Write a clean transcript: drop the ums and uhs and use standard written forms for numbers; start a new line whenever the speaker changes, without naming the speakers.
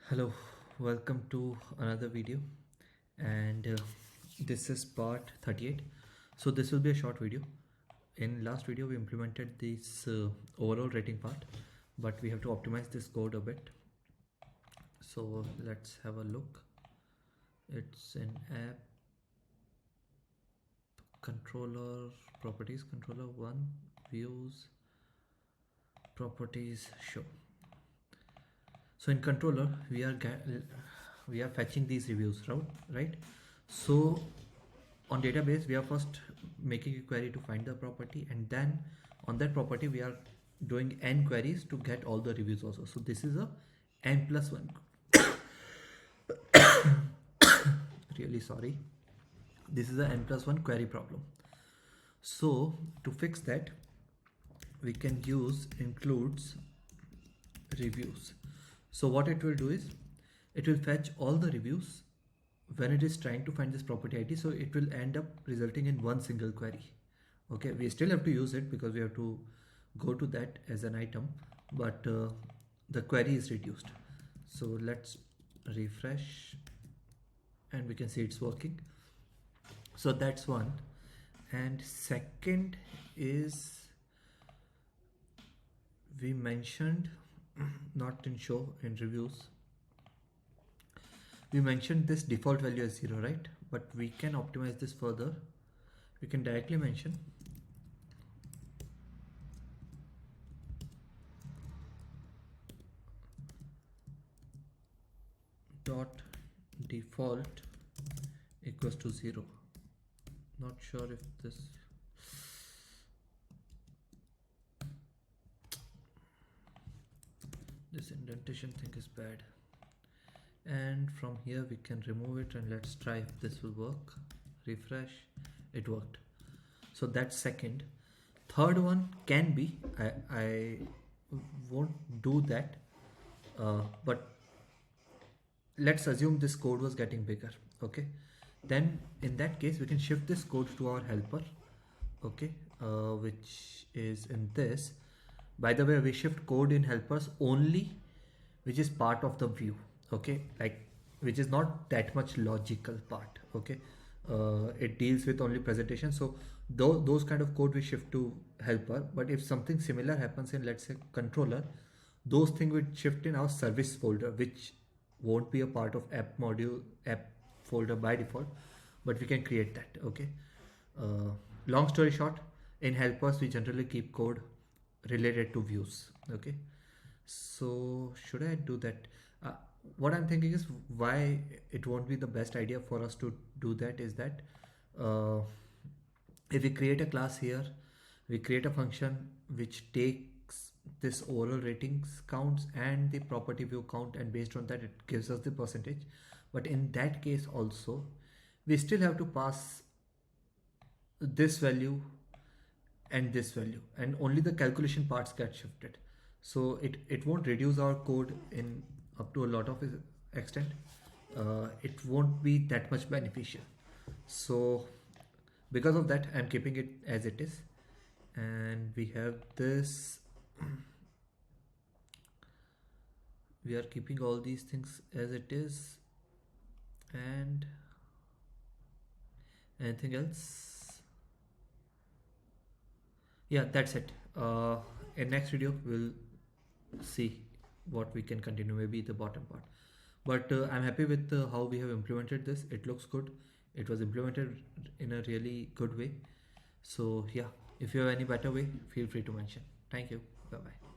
Hello, welcome to another video, and this is part 38. So this will be a short video. In last video we implemented this overall rating part, but we have to optimize this code a bit. So let's have a look. It's an app controller, properties controller 1, views, properties, show. So in controller we are fetching these reviews, right? So on database we are first making a query to find the property, and then on that property we are doing n queries to get all the reviews also. So this is a n+1 really sorry, this is a n+1 query problem. So to fix that we can use includes reviews. So what it will do is it will fetch all the reviews when it is trying to find this property ID. So it will end up resulting in one single query. Okay, we still have to use it because we have to go to that as an item, but the query is reduced. So let's refresh and we can see it's working. So that's one. And second is we mentioned not in show, in reviews we mentioned this default value as 0, right? But we can optimize this further. We can directly mention dot default equals to 0. Not sure if this indentation thing is bad. And from here we can remove it, and let's try if this will work. Refresh, it worked. So that's second. Third one can be, I won't do that, but let's assume this code was getting bigger. Okay, then in that case we can shift this code to our helper. Okay, which is in this. By the way, we shift code in helpers only which is part of the view. Okay, like which is not that much logical part. Okay, it deals with only presentation. So those kind of code we shift to helper. But if something similar happens in, let's say, controller, those things would shift in our service folder, which won't be a part of app module app folder by default, but we can create that. Okay, long story short, in helpers we generally keep code related to views. Okay, so should I do that? What I'm thinking is why it won't be the best idea for us to do that is that if we create a class here, we create a function which takes this overall ratings counts and the property view count, and based on that it gives us the percentage. But in that case also we still have to pass this value and this value, and only the calculation parts get shifted. So it won't reduce our code in up to a lot of extent. It won't be that much beneficial. So because of that I'm keeping it as it is, and we have this we are keeping all these things as it is. And anything else? Yeah, that's it. In next video we'll see what we can continue, maybe the bottom part. But I'm happy with how we have implemented this. It looks good. It was implemented in a really good way. So yeah, if you have any better way, feel free to mention. Thank you. Bye bye.